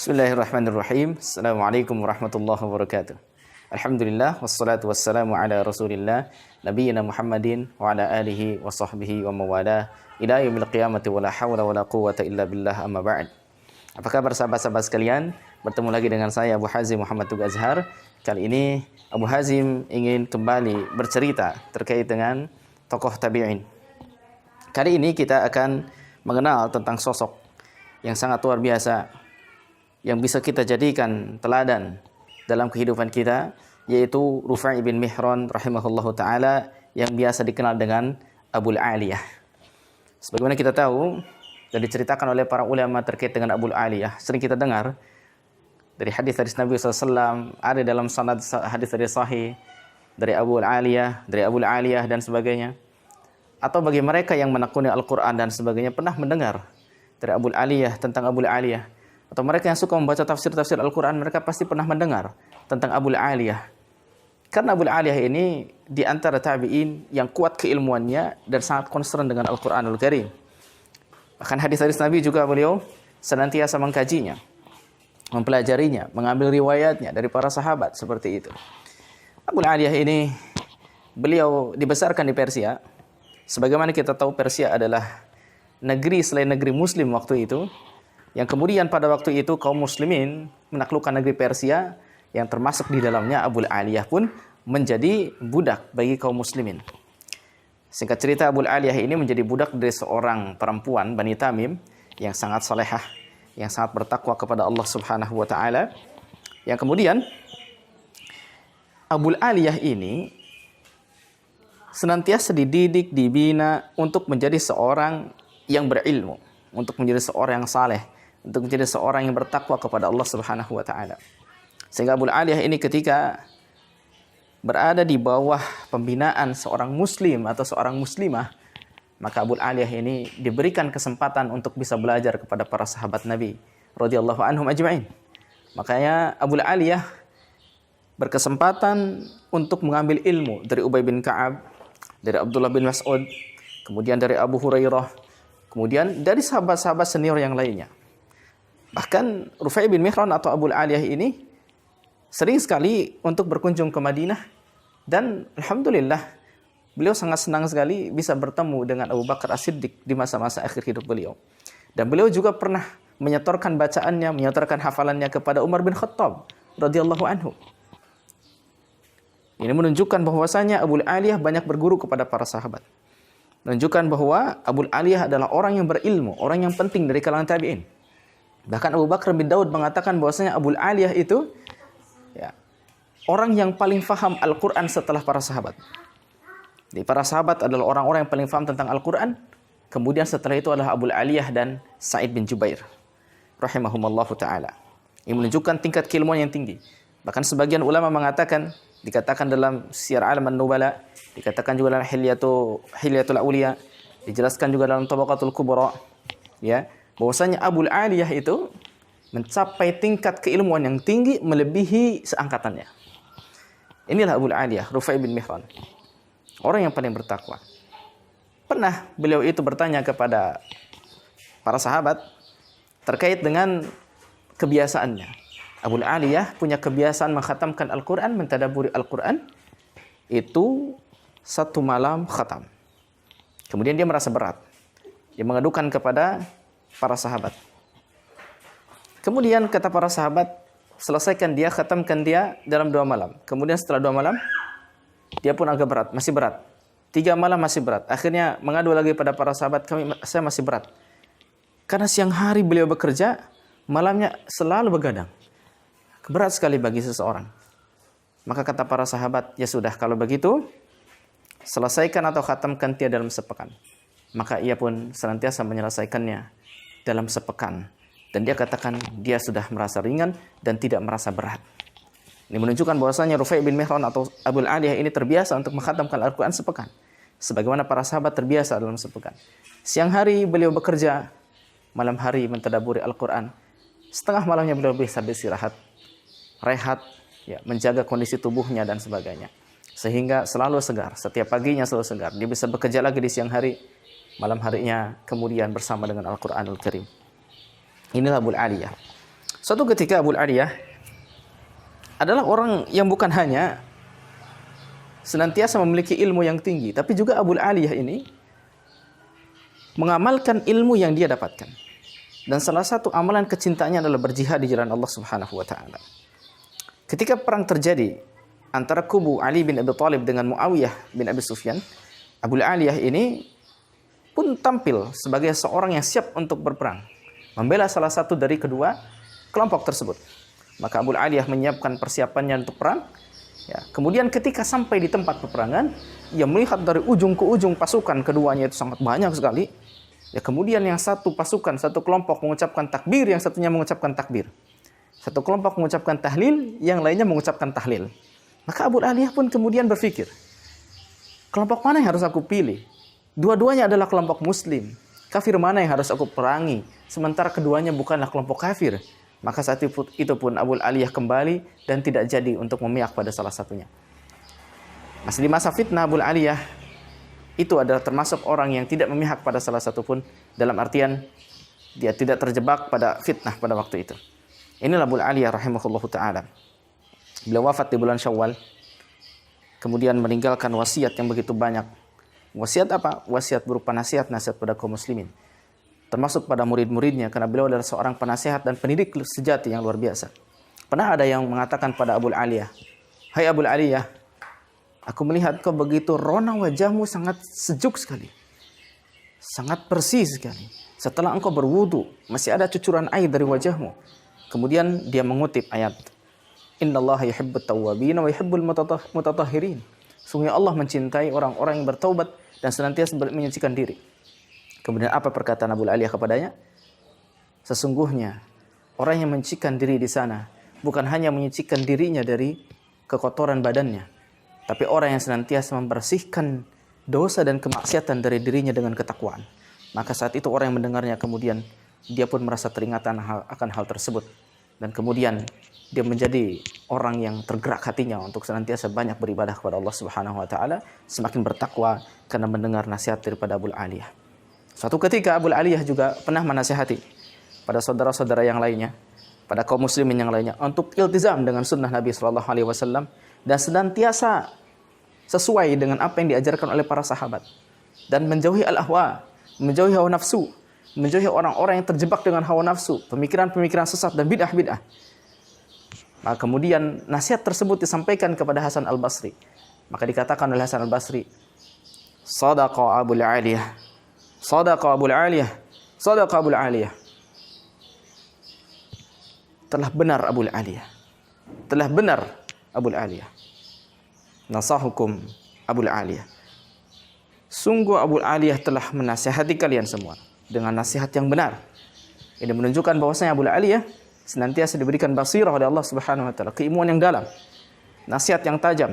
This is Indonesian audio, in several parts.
Bismillahirrahmanirrahim. Assalamualaikum warahmatullahi wabarakatuh. Alhamdulillah wassalatu wassalamu ala Rasulillah nabiyyina Muhammadin wa ala alihi wa sahbihi wa mawalah ila yaumil qiyamati wala haula wala quwwata illa billah amma ba'd. Apa kabar sahabat-sahabat sekalian? Bertemu lagi dengan saya Abu Hazim Muhammad Tuga Azhar. Kali ini Abu Hazim ingin kembali bercerita terkait dengan tokoh tabi'in. Kali ini kita akan mengenal tentang sosok yang sangat luar biasa yang bisa kita jadikan teladan dalam kehidupan kita, yaitu Rufai' bin Mihran rahimahullahu ta'ala yang biasa dikenal dengan Abul Aliyah. Sebagaimana kita tahu dan diceritakan oleh para ulama terkait dengan Abul Aliyah, sering kita dengar dari hadis-hadis Nabi SAW, ada dalam sanad hadis-hadis sahih dari Abul Aliyah dan sebagainya. Atau bagi mereka yang menekuni Al-Quran dan sebagainya pernah mendengar dari Abul Aliyah tentang Abul Aliyah. Atau mereka yang suka membaca tafsir-tafsir Al-Quran, mereka pasti pernah mendengar tentang Abul Aliyah. Karena Abul Aliyah ini di antara tabi'in yang kuat keilmuannya dan sangat concern dengan Al-Quranul Karim. Bahkan hadis-hadis Nabi juga beliau senantiasa mengkajinya, mempelajarinya, mengambil riwayatnya dari para sahabat, seperti itu. Abul Aliyah ini, beliau dibesarkan di Persia. Sebagaimana kita tahu, Persia adalah negeri selain negeri Muslim waktu itu, yang kemudian pada waktu itu kaum muslimin menaklukkan negeri Persia, yang termasuk di dalamnya Abul Aliyah pun menjadi budak bagi kaum muslimin. Singkat cerita, Abul Aliyah ini menjadi budak dari seorang perempuan Bani Tamim yang sangat salehah, yang sangat bertakwa kepada Allah Subhanahu wa taala. Yang kemudian Abul Aliyah ini senantiasa dididik, dibina untuk menjadi seorang yang berilmu, untuk menjadi seorang yang saleh, untuk menjadi seorang yang bertakwa kepada Allah Subhanahu wa taala. Sehingga Abul Aliyah ini ketika berada di bawah pembinaan seorang muslim atau seorang muslimah, maka Abul Aliyah ini diberikan kesempatan untuk bisa belajar kepada para sahabat Nabi radhiyallahu anhum ajma'in. Makanya Abul Aliyah berkesempatan untuk mengambil ilmu dari Ubay bin Ka'ab, dari Abdullah bin Mas'ud, kemudian dari Abu Hurairah, kemudian dari sahabat-sahabat senior yang lainnya. Bahkan Rufai' bin Mihran atau Abul Aliyah ini sering sekali untuk berkunjung ke Madinah, dan alhamdulillah beliau sangat senang sekali bisa bertemu dengan Abu Bakar As-Siddiq di masa-masa akhir hidup beliau. Dan beliau juga pernah menyetorkan bacaannya, menyetorkan hafalannya kepada Umar bin Khattab radhiyallahu anhu. Ini menunjukkan bahwasanya Abul Aliyah banyak berguru kepada para sahabat. Menunjukkan bahwa Abul Aliyah adalah orang yang berilmu, orang yang penting dari kalangan tabi'in. Bahkan Abu Bakar bin Daud mengatakan bahwasanya Abul Aliyah itu orang yang paling faham Al-Quran setelah para sahabat. Jadi para sahabat adalah orang-orang yang paling faham tentang Al-Quran. Kemudian setelah itu adalah Abul Aliyah dan Sa'id bin Jubair rahimahumallahu ta'ala. Ini menunjukkan tingkat keilmuan yang tinggi. Bahkan sebagian ulama mengatakan, dikatakan dalam Syiar A'lam an-Nubala, dikatakan juga dalam Hilyatul Auliya, dijelaskan juga dalam Tabaqatul Kubra, ya, bahwasanya Abul Aliyah itu mencapai tingkat keilmuan yang tinggi melebihi seangkatannya. Inilah Abul Aliyah, Rufai' bin Mihran, orang yang paling bertakwa. Pernah beliau itu bertanya kepada para sahabat terkait dengan kebiasaannya. Abul Aliyah punya kebiasaan mengkhatamkan Al-Quran, mentadaburi Al-Quran, itu satu malam khatam. Kemudian dia merasa berat. Dia mengadukan kepada para sahabat. Kemudian kata para sahabat, selesaikan dia, khatamkan dia dalam 2 malam. Kemudian setelah 2 malam, dia pun agak berat, masih berat. 3 malam masih berat. Akhirnya mengadu lagi pada para sahabat, saya masih berat. Karena siang hari beliau bekerja, malamnya selalu begadang. Berat sekali bagi seseorang. Maka kata para sahabat, ya sudah, kalau begitu, selesaikan atau khatamkan dia dalam sepekan. Maka ia pun senantiasa menyelesaikannya dalam sepekan. Dan dia katakan dia sudah merasa ringan dan tidak merasa berat. Ini menunjukkan bahwasanya Rufai' bin Mihran atau Abul Aliyah ini terbiasa untuk mengkhatamkan Al-Quran sepekan. Sebagaimana para sahabat terbiasa dalam sepekan. Siang hari beliau bekerja, malam hari mentadaburi Al-Quran. Setengah malamnya beliau bisa beristirahat, rehat, ya, menjaga kondisi tubuhnya dan sebagainya. Sehingga selalu segar, setiap paginya selalu segar. Dia bisa bekerja lagi di siang hari, malam harinya kemudian bersama dengan Al-Quranul Karim. Inilah Abul Aliyah. Suatu ketika Abu Aliyah adalah orang yang bukan hanya senantiasa memiliki ilmu yang tinggi, tapi juga Abu Aliyah ini mengamalkan ilmu yang dia dapatkan. Dan salah satu amalan kecintaannya adalah berjihad di jalan Allah Subhanahu wa taala. Ketika perang terjadi antara kubu Ali bin Abi Thalib dengan Muawiyah bin Abi Sufyan, Abu Aliyah ini pun tampil sebagai seorang yang siap untuk berperang, membela salah satu dari kedua kelompok tersebut. Maka Abu Aliyah menyiapkan persiapannya untuk perang. Ya, kemudian ketika sampai di tempat peperangan, ia melihat dari ujung ke ujung pasukan keduanya itu sangat banyak sekali. Ya, kemudian yang satu pasukan, satu kelompok mengucapkan takbir, yang satunya mengucapkan takbir. Satu kelompok mengucapkan tahlil, yang lainnya mengucapkan tahlil. Maka Abu Aliyah pun kemudian berpikir, kelompok mana yang harus aku pilih? Dua-duanya adalah kelompok muslim. Kafir mana yang harus aku perangi? Sementara keduanya bukanlah kelompok kafir. Maka saat itu pun Abu Aliyah kembali dan tidak jadi untuk memihak pada salah satunya. Masih di masa fitnah, Abu Aliyah itu adalah termasuk orang yang tidak memihak pada salah satu pun, dalam artian dia tidak terjebak pada fitnah pada waktu itu. Inilah Abu Aliyah rahimahullahu ta'ala. Beliau wafat di bulan Syawal, kemudian meninggalkan wasiat yang begitu banyak. Wasiat apa? Wasiat berupa nasihat-nasihat pada kaum muslimin, termasuk pada murid-muridnya, karena beliau adalah seorang penasihat dan pendidik sejati yang luar biasa. Pernah ada yang mengatakan pada Abu Aliyah, "Hai Abu Aliyah, aku melihat kau begitu rona wajahmu sangat sejuk sekali, sangat bersih sekali. Setelah engkau berwudu, masih ada cucuran air dari wajahmu." Kemudian dia mengutip ayat, "Innallaha yuhibbut tawwabin wa yuhibbul mutatahhirin." Sungguh Allah mencintai orang-orang yang bertaubat dan senantiasa menyucikan diri. Kemudian apa perkataan Abu Aliyah kepadanya? Sesungguhnya orang yang menyucikan diri di sana bukan hanya menyucikan dirinya dari kekotoran badannya, tapi orang yang senantiasa membersihkan dosa dan kemaksiatan dari dirinya dengan ketakwaan. Maka saat itu orang yang mendengarnya kemudian dia pun merasa teringat akan hal tersebut. Dan kemudian dia menjadi orang yang tergerak hatinya untuk senantiasa banyak beribadah kepada Allah Subhanahu wa taala, semakin bertakwa karena mendengar nasihat daripada Abu Aliyah. Suatu ketika Abu Aliyah juga pernah menasihati pada saudara-saudara yang lainnya, pada kaum muslimin yang lainnya, untuk iltizam dengan sunnah Nabi sallallahu alaihi wasallam dan senantiasa sesuai dengan apa yang diajarkan oleh para sahabat, dan menjauhi al-ahwa, menjauhi hawa nafsu, menjauhi orang-orang yang terjebak dengan hawa nafsu, pemikiran-pemikiran sesat dan bid'ah-bid'ah. Maka kemudian nasihat tersebut disampaikan kepada Hasan al-Basri. Maka dikatakan oleh Hasan al-Basri, "Shadaqa Abu Aliyah, Shadaqa Abu Aliyah, Shadaqa Abu Aliyah." Telah benar Abu Aliyah, telah benar Abu Aliyah. Nasahukum Abu Aliyah. Sungguh Abu Aliyah telah menasihati kalian semua dengan nasihat yang benar. Ini menunjukkan bahwasanya Abu Aliyah senantiasa diberikan basirah oleh Allah Subhanahu wa taala, keilmuan yang dalam, nasihat yang tajam,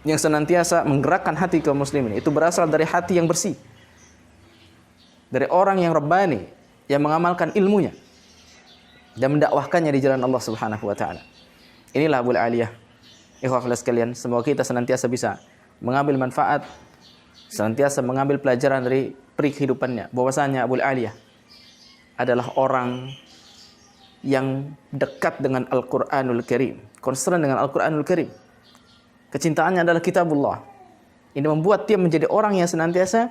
yang senantiasa menggerakkan hati kaum muslimin. Itu berasal dari hati yang bersih, dari orang yang rabbani, yang mengamalkan ilmunya dan mendakwahkannya di jalan Allah Subhanahu wa taala. Inilah Abu Aliyah. Ikhwah sekalian, semoga kita senantiasa bisa mengambil manfaat, senantiasa mengambil pelajaran dari peri kehidupannya, bahwasanya Abu Aliyah adalah orang yang dekat dengan Al-Qur'anul Karim, concern dengan Al-Qur'anul Karim. Kecintaannya adalah kitabullah. Ini membuat dia menjadi orang yang senantiasa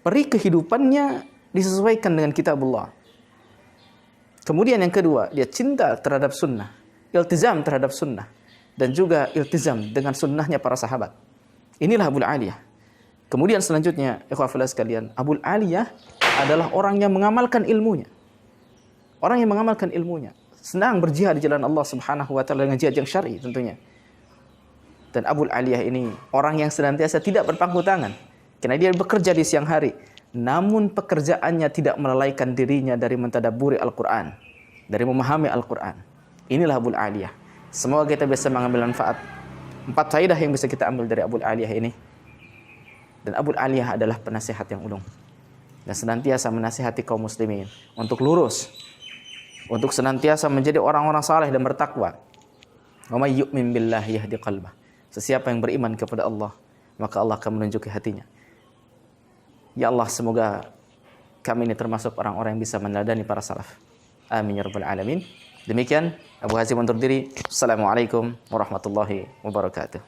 peri kehidupannya disesuaikan dengan kitabullah. Kemudian yang kedua, dia cinta terhadap sunnah, iltizam terhadap sunnah, dan juga iltizam dengan sunnahnya para sahabat. Inilah Abu Aliyah. Kemudian selanjutnya, ikhwah fillah sekalian, Abu Aliyah adalah orang yang mengamalkan ilmunya. Orang yang mengamalkan ilmunya, senang berjihad di jalan Allah Subhanahu wa taala dengan jihad yang syar'i tentunya. Dan Abu Aliyah ini orang yang senantiasa tidak berpangku tangan, karena dia bekerja di siang hari, namun pekerjaannya tidak melalaikan dirinya dari mentadabburi Al-Qur'an, dari memahami Al-Qur'an. Inilah Abu Aliyah. Semoga kita bisa mengambil manfaat 4 faedah yang bisa kita ambil dari Abu Aliyah ini. Dan Abu Aliyah adalah penasihat yang ulung, dan senantiasa menasihati kaum muslimin untuk lurus, untuk senantiasa menjadi orang-orang saleh dan bertakwa. Wa may yu'min billahi yahdi qalbah. Sesiapa yang beriman kepada Allah, maka Allah akan menunjuki hatinya. Ya Allah, semoga kami ini termasuk orang-orang yang bisa meneladani para salaf. Amin ya rabbal alamin. Demikian Abu Hazim undur diri. Assalamualaikum warahmatullahi wabarakatuh.